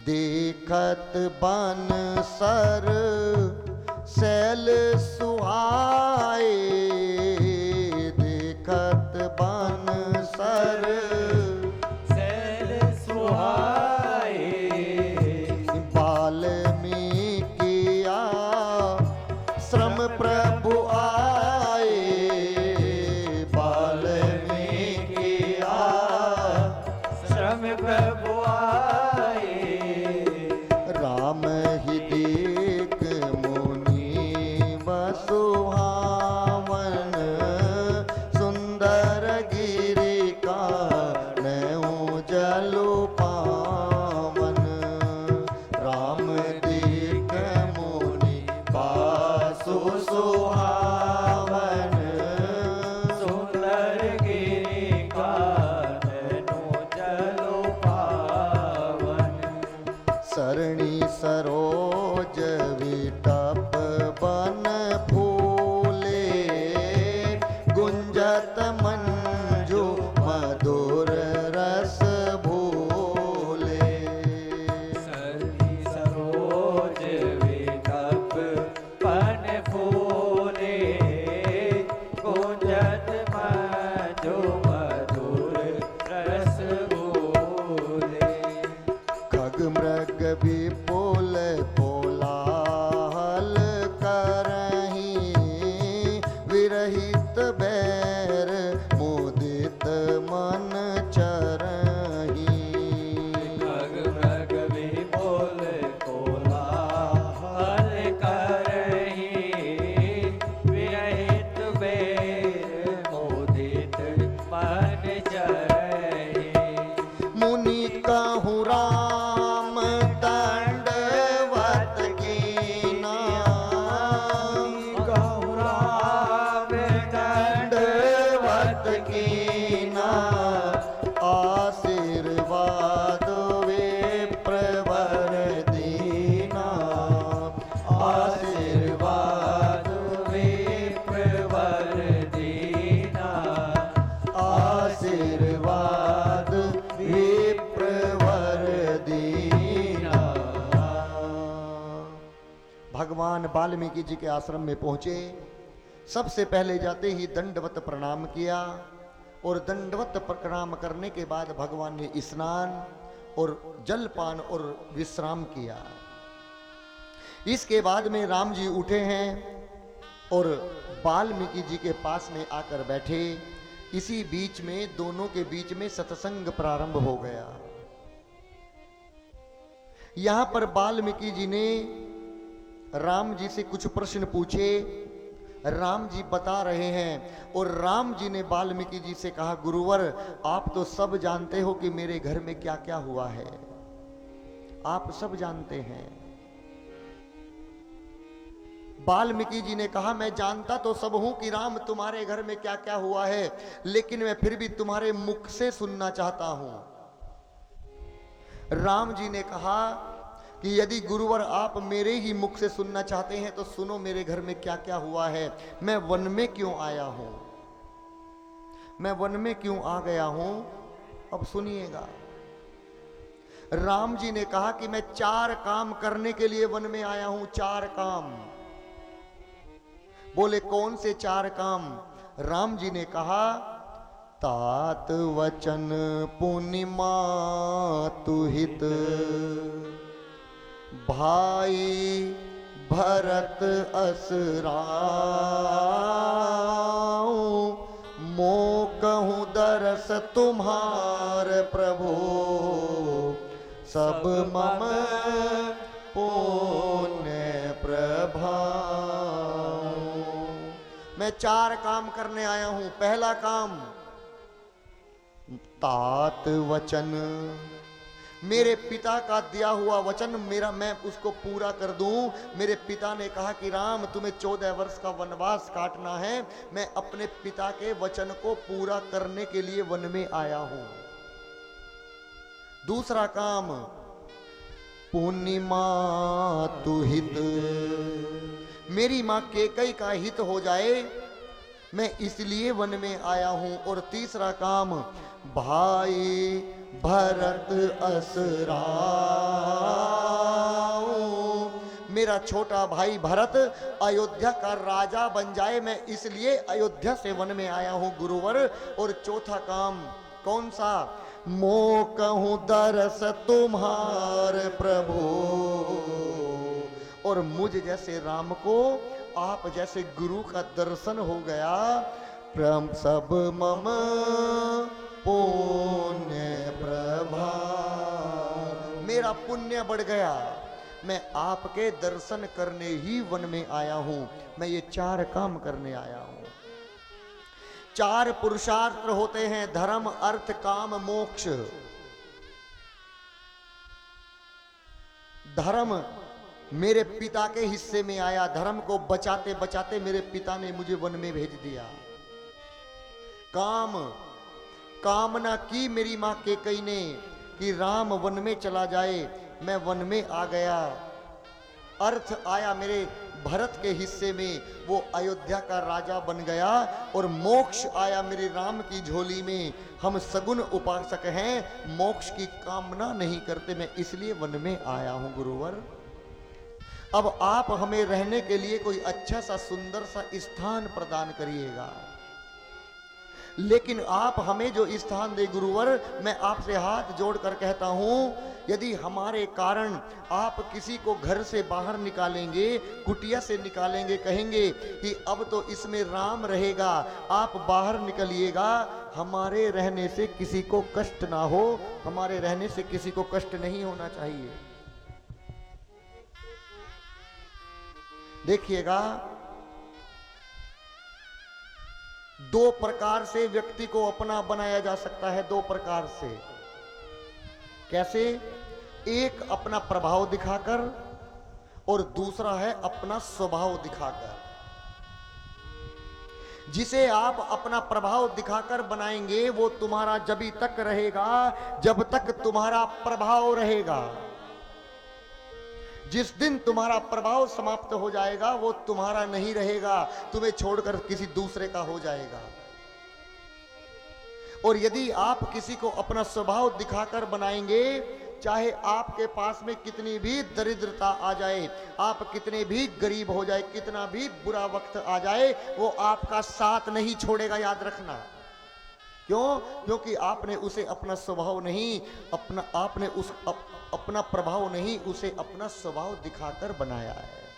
देखत बन sir cell सुहाए, देखत बन सर सैल सुहाए, वाल्मीकि आश्रम प्रभु आए, वाल्मीकि आश्रम प्रभु आए, राम ही देख मुनि सुहावन, सुंदर गिरि कानऊ जलु पावन, राम देख मुनि पासु सुहावन, सुंदर गिरि काननु जलु पावन, सरणी सरोज विटप बन फूले, गुंजत मंजू मधुर रस भूले, सरनी सरोज विकप पन फूले, गुंजत मधु मधुर रस भूले, खग मृग विपुल कोलाहल करहीं, विरहित बैर मुदित मन चरहीं, खग मृग विपुल कोलाहल करहीं, विरहित बैर मोदित मन चरहीं, मुनि कहूँ राम दंडवत कीना, कहूँ राम दंडवत कीना, आशीर्वाद वे प्रवर दीना, आशीर्वाद वे प्रवर दीना, आशीर्वाद विप्रवर दीना। भगवान वाल्मीकि जी के आश्रम में पहुंचे, सबसे पहले जाते ही दंडवत प्रणाम किया, और दंडवत प्रणाम करने के बाद भगवान ने स्नान और जलपान और विश्राम किया। इसके बाद में राम जी उठे हैं और वाल्मीकि जी के पास में आकर बैठे। इसी बीच में दोनों के बीच में सत्संग प्रारंभ हो गया। यहां पर वाल्मीकि जी ने राम जी से कुछ प्रश्न पूछे, राम जी बता रहे हैं, और राम जी ने वाल्मीकि जी से कहा, गुरुवर आप तो सब जानते हो कि मेरे घर में क्या क्या हुआ है, आप सब जानते हैं। वाल्मीकि जी ने कहा, मैं जानता तो सब हूं कि राम तुम्हारे घर में क्या क्या हुआ है, लेकिन मैं फिर भी तुम्हारे मुख से सुनना चाहता हूं। राम जी ने कहा कि यदि गुरुवर आप मेरे ही मुख से सुनना चाहते हैं तो सुनो मेरे घर में क्या क्या हुआ है, मैं वन में क्यों आया हूं, मैं वन में क्यों आ गया हूं, अब सुनिएगा। राम जी ने कहा कि मैं 4 काम करने के लिए वन में आया हूं, 4 काम। बोले कौन से 4 काम? राम जी ने कहा, तात वचन पूर्णिमा तुहित, भाई भरत असराऊ, मो कहूँ दरस तुम्हार प्रभु, सब मम पुण्य प्रभाऊ। मैं 4 काम करने आया हूं। पहला काम, तात वचन, मेरे पिता का दिया हुआ वचन मैं उसको पूरा कर दूं। मेरे पिता ने कहा कि राम तुम्हें 14 वर्ष का वनवास काटना है, मैं अपने पिता के वचन को पूरा करने के लिए वन में आया हूं। दूसरा काम, पूर्णिमा तुहित, मेरी मां केकई का हित हो जाए, मैं इसलिए वन में आया हूं। और तीसरा काम, भाई भरत असराऊं। मेरा छोटा भाई भरत अयोध्या का राजा बन जाए, मैं इसलिए अयोध्या से वन में आया हूं गुरुवर। और चौथा काम कौन सा? मो कहूं दरस तुम्हार प्रभु। और मुझ जैसे राम को आप जैसे गुरु का दर्शन हो गया, प्रम सब मम पुण्य प्रभा। मेरा पुण्य बढ़ गया, मैं आपके दर्शन करने ही वन में आया हूं। मैं ये 4 काम करने आया हूं। 4 पुरुषार्थ होते हैं, धर्म अर्थ काम मोक्ष। धर्म मेरे पिता के हिस्से में आया, धर्म को बचाते बचाते मेरे पिता ने मुझे वन में भेज दिया। काम, कामना की मेरी मां केकई ने कि राम वन में चला जाए, मैं वन में आ गया। अर्थ आया मेरे भरत के हिस्से में, वो अयोध्या का राजा बन गया। और मोक्ष आया मेरे राम की झोली में। हम सगुण उपासक हैं, मोक्ष की कामना नहीं करते, मैं इसलिए वन में आया हूं गुरुवर। अब आप हमें रहने के लिए कोई अच्छा सा सुंदर सा स्थान प्रदान करिएगा, लेकिन आप हमें जो स्थान दे गुरुवर, मैं आपसे हाथ जोड़कर कहता हूं, यदि हमारे कारण आप किसी को घर से बाहर निकालेंगे, कुटिया से निकालेंगे, कहेंगे कि अब तो इसमें राम रहेगा, आप बाहर निकलिएगा, हमारे रहने से किसी को कष्ट ना हो, हमारे रहने से किसी को कष्ट नहीं होना चाहिए। देखिएगा, 2 प्रकार से व्यक्ति को अपना बनाया जा सकता है, 2 प्रकार से। कैसे? एक अपना प्रभाव दिखाकर और दूसरा है अपना स्वभाव दिखाकर। जिसे आप अपना प्रभाव दिखाकर बनाएंगे वो तुम्हारा जभी तक रहेगा जब तक तुम्हारा प्रभाव रहेगा। जिस दिन तुम्हारा प्रभाव समाप्त हो जाएगा वो तुम्हारा नहीं रहेगा, तुम्हें छोड़कर किसी दूसरे का हो जाएगा। और यदि आप किसी को अपना स्वभाव दिखाकर बनाएंगे, चाहे आपके पास में कितनी भी दरिद्रता आ जाए, आप कितने भी गरीब हो जाए, कितना भी बुरा वक्त आ जाए, वो आपका साथ नहीं छोड़ेगा, याद रखना। क्यों? क्योंकि आपने उसे अपना स्वभाव नहीं, अपना प्रभाव नहीं, उसे अपना स्वभाव दिखाकर बनाया है।